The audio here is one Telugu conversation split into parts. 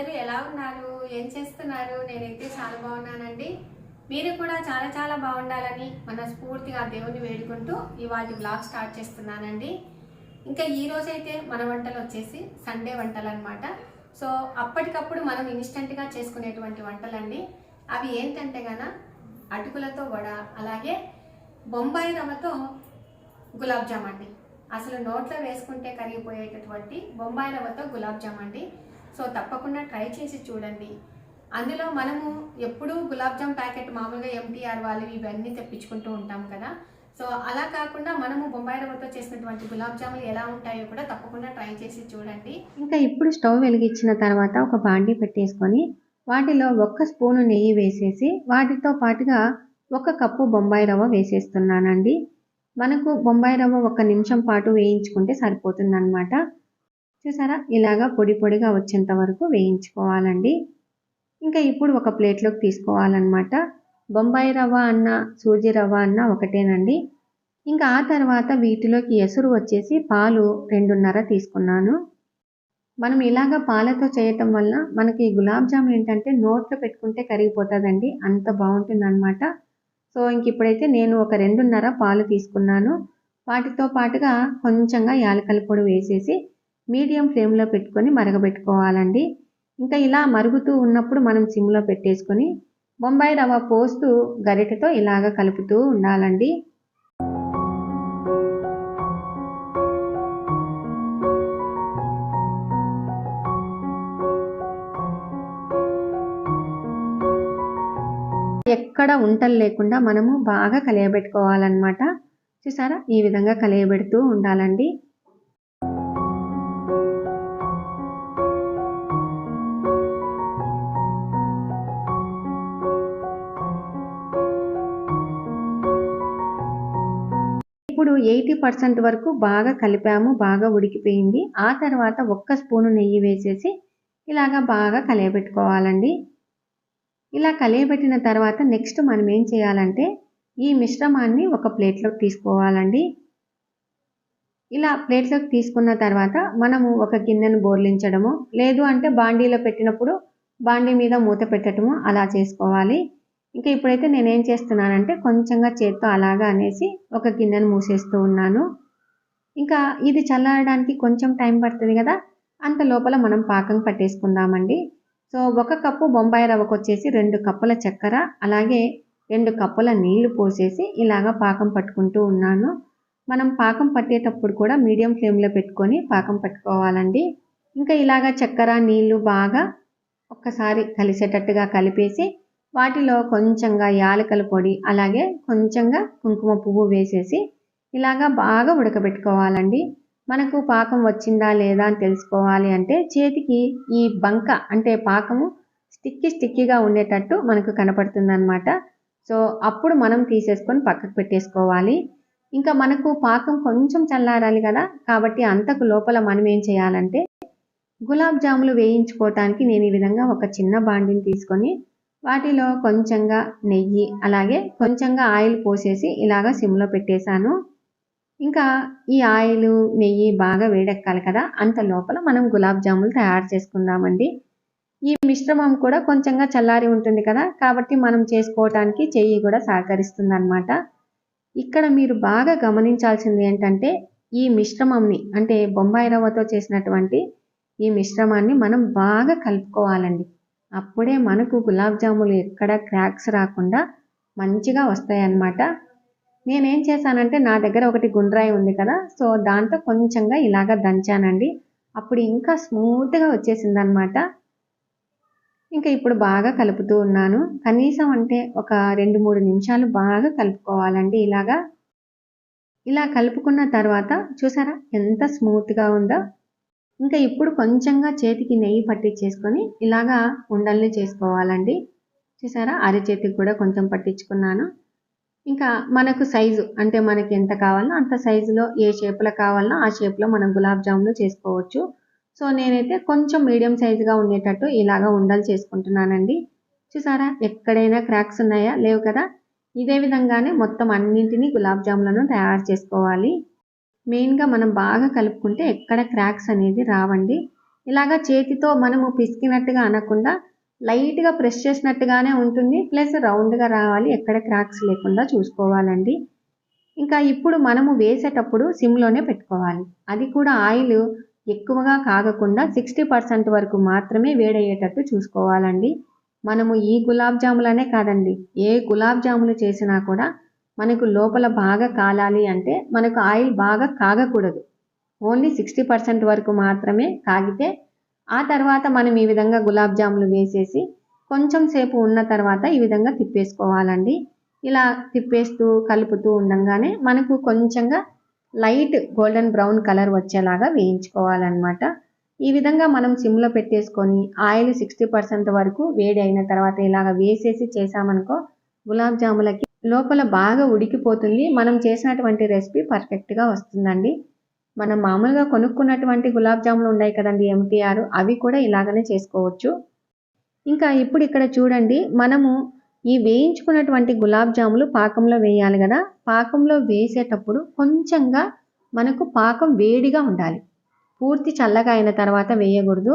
అందరూ ఎలా ఉన్నారు? ఏం చేస్తున్నారు? నేనైతే చాలా బాగున్నానండి. మీరు కూడా చాలా బాగుండాలని మనస్ఫూర్తిగా దేవుని వేడుకుంటూ ఇవాల్టి వ్లాగ్ స్టార్ట్ చేస్తున్నానండి. ఇంకా ఈ రోజైతే మన వంటలు వచ్చేసి సండే వంటలు అన్నమాట. సో అప్పటికప్పుడు మనం ఇన్స్టెంట్గా చేసుకునేటువంటి వంటలండి. అవి ఏంటంటే గన అటుకులతో వడ, అలాగే బొంబాయి రవ్వతో గులాబ్ జామ్ అండి. అసలు నోట్లో వేసుకుంటే కరిగిపోయేటటువంటి బొంబాయి రవ్వతో గులాబ్ జామ్ అండి. సో తప్పకుండా ట్రై చేసి చూడండి. అందులో మనము ఎప్పుడూ గులాబ్ జామ్ ప్యాకెట్ మామూలుగా ఎంటీఆర్ వాళ్ళు ఇవన్నీ తెప్పించుకుంటూ ఉంటాం కదా. సో అలా కాకుండా మనము బొంబాయి రవ్వతో చేసినటువంటి గులాబ్ జాములు ఎలా ఉంటాయో కూడా తప్పకుండా ట్రై చేసి చూడండి. ఇంకా ఇప్పుడు స్టవ్ వెలిగించిన తర్వాత ఒక బాండీ పెట్టేసుకొని వాటిలో 1 స్పూను నెయ్యి వేసేసి వాటితో పాటుగా 1 కప్పు బొంబాయి రవ్వ వేసేస్తున్నానండి. మనకు బొంబాయి రవ్వ 1 నిమిషం పాటు వేయించుకుంటే సరిపోతుందన్నమాట. చూసారా, ఇలాగా పొడి పొడిగా వచ్చేంత వరకు వేయించుకోవాలండి. ఇంకా ఇప్పుడు ఒక ప్లేట్లోకి తీసుకోవాలన్నమాట. బొంబాయి రవ్వ అన్న సూజీ రవ్వ అన్న ఒకటేనండి. ఇంకా ఆ తర్వాత వీటిలోకి ఎసురు వచ్చేసి పాలు 2.5 తీసుకున్నాను. మనం ఇలాగ పాలతో చేయటం వల్ల మనకి గులాబ్ జామ్ ఏంటంటే నోట్లో పెట్టుకుంటే కరిగిపోతుందండి, అంత బాగుంటుందన్నమాట. సో ఇంక ఇప్పుడైతే నేను ఒక 2.5 పాలు తీసుకున్నాను. వాటితో పాటుగా కొంచెంగా యాలకల పొడి వేసేసి మీడియం ఫ్లేమ్లో పెట్టుకొని మరగబెట్టుకోవాలండి. ఇంకా ఇలా మరుగుతూ ఉన్నప్పుడు మనం సిమ్లో పెట్టేసుకొని బొంబాయి రవ్వ పోస్తూ గరిటెతో ఇలాగ కలుపుతూ ఉండాలండి. ఎక్కడ ఉంటలు లేకుండా మనము బాగా కలియబెట్టుకోవాలన్నమాట. చూసారా, ఈ విధంగా కలియబెడుతూ ఉండాలండి. ఇప్పుడు 80% వరకు బాగా కలిపాము, బాగా ఉడికిపోయింది. ఆ తర్వాత 1 స్పూను నెయ్యి వేసేసి ఇలాగా బాగా కలియబెట్టుకోవాలండి. ఇలా కలియబెట్టిన తర్వాత నెక్స్ట్ మనం ఏం చేయాలంటే ఈ మిశ్రమాన్ని ఒక ప్లేట్లోకి తీసుకోవాలండి. ఇలా ప్లేట్లోకి తీసుకున్న తర్వాత మనము ఒక గిన్నెను బోర్లించడము, లేదు అంటే బాండీలో పెట్టినప్పుడు బాండీ మీద మూత పెట్టడము అలా చేసుకోవాలి. ఇంకా ఇప్పుడైతే నేనేం చేస్తున్నానంటే కొంచెంగా చేత్తో అలాగా అనేసి ఒక గిన్నెను మూసేస్తూ ఉన్నాను. ఇంకా ఇది చల్లారడానికి కొంచెం టైం పడుతుంది కదా, అంత లోపల మనం పాకం పట్టేసుకుందామండి. సో 1 కప్పు బొంబాయి రవ్వకు వచ్చేసి 2 కప్పుల చక్కెర, అలాగే 2 కప్పుల నీళ్లు పోసేసి ఇలాగ పాకం పట్టుకుంటూ ఉన్నాను. మనం పాకం పట్టేటప్పుడు కూడా మీడియం ఫ్లేమ్లో పెట్టుకొని పాకం పట్టుకోవాలండి. ఇంకా ఇలాగ చక్కెర నీళ్లు బాగా ఒక్కసారి కలిసేటట్టుగా కలిపేసి వాటిలో కొంచెంగా యాలకల పొడి, అలాగే కొంచెంగా కుంకుమ పువ్వు వేసేసి ఇలాగా బాగా ఉడకబెట్టుకోవాలండి. మనకు పాకం వచ్చిందా లేదా అని తెలుసుకోవాలి అంటే చేతికి ఈ బంక అంటే పాకము స్టిక్కీగా ఉండేటట్టు మనకు కనపడుతుందన్నమాట. సో అప్పుడు మనం తీసేసుకొని పక్కకు పెట్టేసుకోవాలి. ఇంకా మనకు పాకం కొంచెం చల్లారాలి కదా, కాబట్టి అంతకు లోపల మనం ఏం చేయాలంటే గులాబ్ జాములు వేయించుకోవటానికి నేను ఈ విధంగా ఒక చిన్న బాండిని తీసుకొని వాటిలో కొంచెంగా నెయ్యి, అలాగే కొంచెంగా ఆయిల్ పోసేసి ఇలాగ సిమ్లో పెట్టేశాను. ఇంకా ఈ ఆయిల్ నెయ్యి బాగా వేడెక్కాలి కదా, అంత లోపల మనం గులాబ్ జాములు తయారు చేసుకుందామండి. ఈ మిశ్రమం కూడా కొంచెంగా చల్లారి ఉంటుంది కదా, కాబట్టి మనం చేసుకోవటానికి చెయ్యి కూడా సహకరిస్తుంది అన్నమాట. ఇక్కడ మీరు బాగా గమనించాల్సింది ఏంటంటే ఈ మిశ్రమంని అంటే బొంబాయి రవ్వతో చేసినటువంటి ఈ మిశ్రమాన్ని మనం బాగా కలుపుకోవాలండి. అప్పుడే మనకు గులాబ్ జాములు ఎక్కడ క్రాక్స్ రాకుండా మంచిగా వస్తాయి అన్నమాట. నేనేం చేశానంటే నా దగ్గర ఒకటి గుండ్రాయి ఉంది కదా, సో దాంతో కొంచెంగా ఇలాగ దంచానండి. అప్పుడు ఇంకా స్మూత్గా వచ్చేసింది అన్నమాట. ఇంకా ఇప్పుడు బాగా కలుపుతూ ఉన్నాను. కనీసం అంటే ఒక 2-3 నిమిషాలు బాగా కలుపుకోవాలండి. ఇలా కలుపుకున్న తర్వాత చూసారా ఎంత స్మూత్గా ఉందో. ఇంకా ఇప్పుడు కొంచెంగా చేతికి నెయ్యి పట్టించేసుకొని ఇలాగా ఉండల్ని చేసుకోవాలండి. చూసారా, అరచేతికి కూడా కొంచెం పట్టించుకున్నాను. ఇంకా మనకు సైజు అంటే మనకి ఎంత కావాలో అంత సైజులో ఏ షేప్లో కావాలనో ఆ షేప్లో మనం గులాబ్ జాములు చేసుకోవచ్చు. సో నేనైతే కొంచెం మీడియం సైజుగా ఉండేటట్టు ఇలాగా ఉండలు చేసుకుంటున్నానండి. చూసారా, ఎక్కడైనా క్రాక్స్ ఉన్నాయా? లేవు కదా. ఇదే విధంగానే మొత్తం అన్నింటినీ గులాబ్ జాములను తయారు చేసుకోవాలి. మెయిన్గా మనం బాగా కలుపుకుంటే ఎక్కడ క్రాక్స్ అనేది రావండి. ఇలాగా చేతితో మనము పిసికినట్టుగా అనకుండా లైట్గా ప్రెస్ చేసినట్టుగానే ఉంటుంది. ప్లస్ రౌండ్గా రావాలి, ఎక్కడ క్రాక్స్ లేకుండా చూసుకోవాలండి. ఇంకా ఇప్పుడు మనము వేసేటప్పుడు సిమ్లోనే పెట్టుకోవాలి. అది కూడా ఆయిల్ ఎక్కువగా కాగకుండా 60% వరకు మాత్రమే వేడయ్యేటట్టు చూసుకోవాలండి. మనము ఈ గులాబ్ జాములనే కాదండి, ఏ గులాబ్ జాములు చేసినా కూడా మనకు లోపల బాగా కాలాలి అంటే మనకు ఆయిల్ బాగా కాగకూడదు. ఓన్లీ 60% వరకు మాత్రమే కాగితే ఆ తర్వాత మనం ఈ విధంగా గులాబ్ జాములు వేసేసి కొంచెం సేపు ఉన్న తర్వాత ఈ విధంగా తిప్పేసుకోవాలండి. ఇలా తిప్పేస్తూ కలుపుతూ ఉండంగానే మనకు కొంచెంగా లైట్ గోల్డెన్ బ్రౌన్ కలర్ వచ్చేలాగా వేయించుకోవాలన్నమాట. ఈ విధంగా మనం సిమ్లో పెట్టేసుకొని ఆయిల్ 60% వరకు వేడి అయిన తర్వాత ఇలాగ వేసేసి చేసామనుకో గులాబ్ జాములకి లోపల బాగా ఉడికిపోతుంది. మనం చేసినటువంటి రెసిపీ పర్ఫెక్ట్గా వస్తుందండి. మనం మామూలుగా కొనుక్కున్నటువంటి గులాబ్ జాములు ఉన్నాయి కదండి ఎంటీఆర్, అవి కూడా ఇలాగనే చేసుకోవచ్చు. ఇంకా ఇప్పుడు ఇక్కడ చూడండి, మనము ఈ వేయించుకున్నటువంటి గులాబ్ జాములు పాకంలో వేయాలి కదా. పాకంలో వేసేటప్పుడు కొంచెంగా మనకు పాకం వేడిగా ఉండాలి. పూర్తి చల్లగా అయిన తర్వాత వేయకూడదు.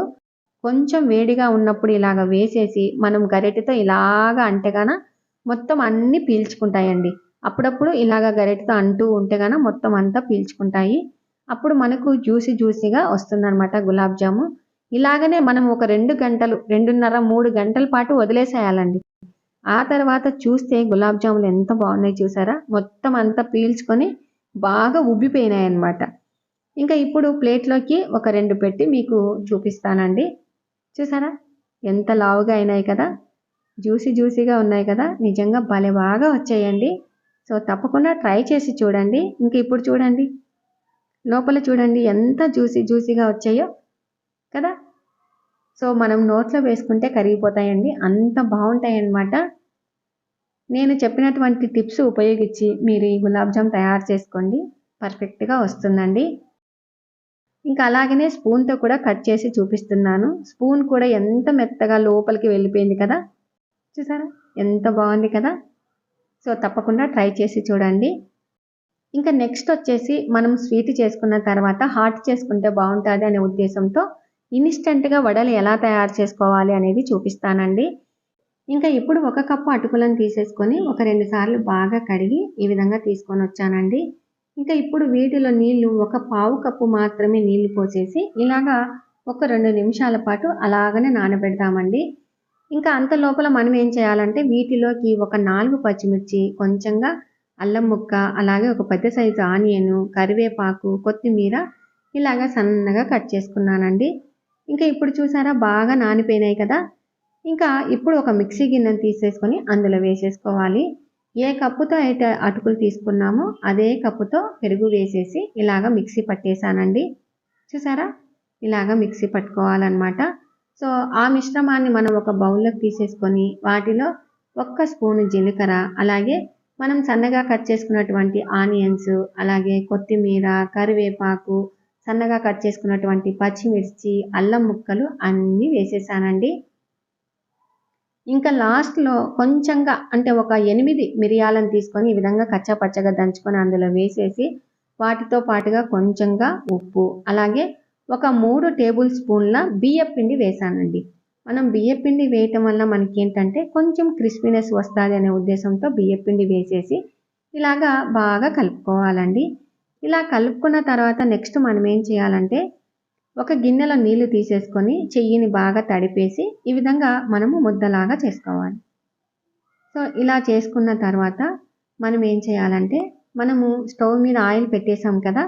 కొంచెం వేడిగా ఉన్నప్పుడు ఇలాగ వేసేసి మనం గరిటెతో ఇలాగా అంటేగాన మొత్తం అన్నీ పీల్చుకుంటాయండి. అప్పుడప్పుడు ఇలాగ గరిటెతో అంటూ ఉంటేగాన మొత్తం అంతా పీల్చుకుంటాయి. అప్పుడు మనకు జ్యూసీగా వస్తుందన్నమాట గులాబ్ జాము. ఇలాగనే మనం ఒక 2 గంటలు 2:30 3 గంటల పాటు వదిలేసేయాలండి. ఆ తర్వాత చూస్తే గులాబ్ జాములు ఎంత బాగున్నాయి చూసారా, మొత్తం అంతా పీల్చుకొని బాగా ఉబ్బిపోయినాయి అన్నమాట. ఇంకా ఇప్పుడు ప్లేట్లోకి ఒక 2 పెట్టి మీకు చూపిస్తానండి. చూసారా ఎంత లావుగా అయినాయి కదా, జ్యూసీగా ఉన్నాయి కదా, నిజంగా భలే బాగా వచ్చాయండి. సో తప్పకుండా ట్రై చేసి చూడండి. ఇంక ఇప్పుడు చూడండి, లోపల చూడండి ఎంత జ్యూసీగా వచ్చాయో కదా. సో మనం నోట్లో వేసుకుంటే కరిగిపోతాయండి, అంత బాగుంటాయి అన్నమాట. నేను చెప్పినటువంటి టిప్స్ ఉపయోగించి మీరు ఈ గులాబ్ జామ్ తయారు చేసుకోండి, పర్ఫెక్ట్గా వస్తుందండి. ఇంకా అలాగనే స్పూన్తో కూడా కట్ చేసి చూపిస్తున్నాను. స్పూన్ కూడా ఎంత మెత్తగా లోపలికి వెళ్ళిపోయింది కదా, చూసారా ఎంత బాగుంది కదా. సో తప్పకుండా ట్రై చేసి చూడండి. ఇంకా నెక్స్ట్ వచ్చేసి మనం స్వీట్ చేసుకున్న తర్వాత హాట్ చేసుకుంటే బాగుంటుంది అనే ఉద్దేశంతో ఇన్స్టెంట్గా వడలు ఎలా తయారు చేసుకోవాలి అనేది చూపిస్తానండి. ఇంకా ఇప్పుడు 1 కప్పు అటుకులను తీసేసుకొని ఒక 2 సార్లు బాగా కడిగి ఈ విధంగా తీసుకొని వచ్చానండి. ఇంకా ఇప్పుడు వీటిలో నీళ్లు ఒక పావు కప్పు మాత్రమే నీళ్లు పోసేసి ఇలాగా ఒక 2 నిమిషాల పాటు అలాగనే నానబెడతామండి. ఇంకా అంత లోపల మనం ఏం చేయాలంటే వీటిలోకి ఒక 4 పచ్చిమిర్చి, కొంచెంగా అల్లం ముక్క, అలాగే ఒక పెద్ద సైజు ఆనియన్, కరివేపాకు, కొత్తిమీర ఇలాగా సన్నగా కట్ చేసుకున్నానండి. ఇంకా ఇప్పుడు చూసారా బాగా నానిపోయినాయి కదా. ఇంకా ఇప్పుడు ఒక మిక్సీ గిన్నెను తీసేసుకొని అందులో వేసేసుకోవాలి. ఏ కప్పుతో అయితే అటుకులు తీసుకున్నామో అదే కప్పుతో పెరుగు వేసేసి ఇలాగ మిక్సీ పట్టేశానండి. చూసారా ఇలాగ మిక్సీ పట్టుకోవాలన్నమాట. సో ఆ మిశ్రమాన్ని మనం ఒక బౌల్లోకి తీసేసుకొని వాటిలో 1 స్పూను జీలకర్ర, అలాగే మనం సన్నగా కట్ చేసుకున్నటువంటి ఆనియన్స్, అలాగే కొత్తిమీర, కరివేపాకు, సన్నగా కట్ చేసుకున్నటువంటి పచ్చిమిర్చి, అల్లం ముక్కలు అన్నీ వేసేసానండి. ఇంకా లాస్ట్లో కొంచెంగా అంటే ఒక 8 మిరియాలను తీసుకొని ఈ విధంగా కచ్చాపచ్చగా దంచుకొని అందులో వేసేసి వాటితో పాటుగా కొంచెంగా ఉప్పు, అలాగే ఒక 3 టేబుల్ స్పూన్ల బియ్యపిండి వేసానండి. మనం బియ్యపిండి వేయటం వల్ల మనకి ఏంటంటే కొంచెం క్రిస్పీనెస్ వస్తుంది అనే ఉద్దేశంతో బియ్యపిండి వేసేసి ఇలాగా బాగా కలుపుకోవాలండి. ఇలా కలుపుకున్న తర్వాత నెక్స్ట్ మనం ఏం చేయాలంటే ఒక గిన్నెలో నీళ్లు తీసేసుకొని చెయ్యిని బాగా తడిపేసి ఈ విధంగా మనము ముద్దలాగా చేసుకోవాలి. సో ఇలా చేసుకున్న తర్వాత మనం ఏం చేయాలంటే మనము స్టవ్ మీద ఆయిల్ పెట్టేసాం కదా,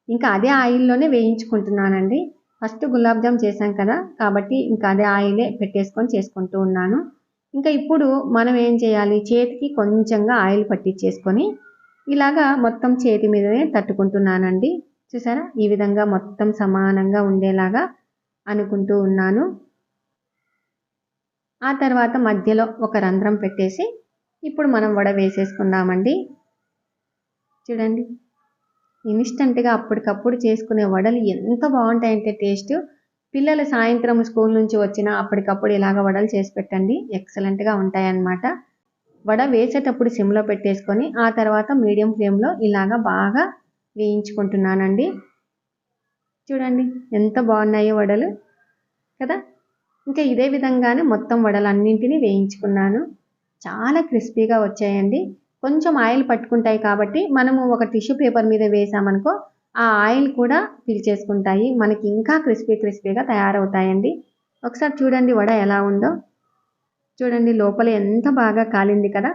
ఇంకా అదే ఆయిల్లోనే వేయించుకుంటున్నానండి. ఫస్ట్ గులాబ్ జామ్ చేశాం కదా కాబట్టి ఇంకా అదే ఆయిలే పెట్టేసుకొని చేసుకుంటూ ఉన్నాను. ఇంకా ఇప్పుడు మనం ఏం చేయాలి, చేతికి కొంచెంగా ఆయిల్ పట్టించేసుకొని ఇలాగా మొత్తం చేతి మీదనే తట్టుకుంటున్నానండి. చూసారా ఈ విధంగా మొత్తం సమానంగా ఉండేలాగా అనుకుంటూ ఉన్నాను. ఆ తర్వాత మధ్యలో ఒక రంధ్రం పెట్టేసి ఇప్పుడు మనం వడ వేసేసుకుందామండి. చూడండి ఇన్స్టెంట్గా అప్పటికప్పుడు చేసుకునే వడలు ఎంత బాగుంటాయంటే టేస్ట్. పిల్లలు సాయంత్రం స్కూల్ నుంచి వచ్చినా అప్పటికప్పుడు ఇలాగ వడలు చేసి పెట్టండి, ఎక్సలెంట్గా ఉంటాయన్నమాట. వడ వేసేటప్పుడు సిమ్లో పెట్టేసుకొని ఆ తర్వాత మీడియం ఫ్లేమ్లో ఇలాగ బాగా వేయించుకుంటున్నానండి. చూడండి ఎంత బాగున్నాయో వడలు. కదా. ఇంకా ఇదే విధంగానే మొత్తం వడలన్నింటినీ వేయించుకున్నాను. చాలా క్రిస్పీగా వచ్చాయండి. కొంచెం ఆయిల్ పట్టుకుంటాయి కాబట్టి మనము ఒక టిష్యూ పేపర్ మీద వేసామనుకో ఆ ఆయిల్ కూడా పీల్చేసుకుంటాయి. మనకి ఇంకా క్రిస్పీగా తయారవుతాయండి. ఒకసారి చూడండి వడ ఎలా ఉందో. చూడండి లోపల ఎంత బాగా కాలింది కదా.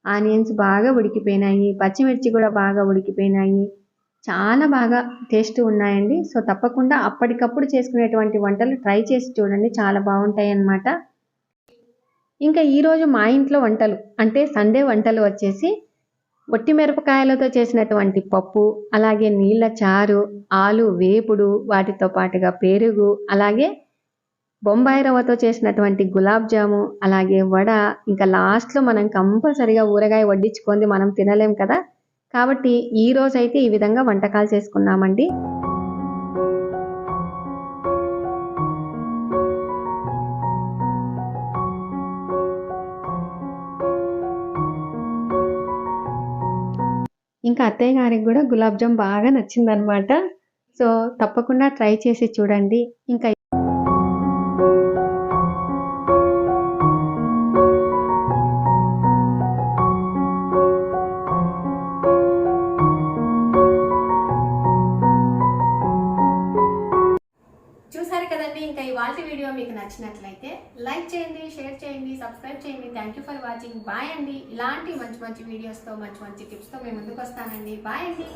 ఆనియన్స్ బాగా ఉడికిపోయినాయి, పచ్చిమిర్చి కూడా బాగా ఉడికిపోయినాయి. చాలా బాగా టేస్ట్ ఉన్నాయండి. సో తప్పకుండా అప్పటికప్పుడు చేసుకునేటువంటి వంటలు ట్రై చేసి చూడండి, చాలా బాగుంటాయి అన్నమాట. ఇంకా ఈరోజు మా ఇంట్లో వంటలు అంటే సండే వంటలు వచ్చేసి ఒట్టి మిరపకాయలతో చేసినటువంటి పప్పు, అలాగే నీళ్ళ చారు, ఆలు వేపుడు, వాటితో పాటుగా పెరుగు, అలాగే బొంబాయి రవ్వతో చేసినటువంటి గులాబ్ జాము, అలాగే వడ, ఇంకా లాస్ట్లో మనం కంపల్సరిగా ఊరగాయ వడ్డించుకొని మనం తినలేం కదా. కాబట్టి ఈ రోజైతే ఈ విధంగా వంటకాలు చేసుకున్నామండి. ఇంకా అత్తయ్య గారికి కూడా గులాబ్ జామ్ బాగా నచ్చిందనమాట. సో తప్పకుండా ట్రై చేసి చూడండి. ఇంకా చూసారు కదండి. ఇంకా ఇవాళ వీడియో మీకు నచ్చినట్లయితే లైక్ చేయండి, షేర్ చేయండి, సబ్స్క్రైబ్ చేయండి. Thank you for watching. Bye అండి. ఇలాంటి మంచి వీడియోస్తో మంచి టిప్స్తో మేము ముందుకు వస్తానండి. బాయ్ అండి.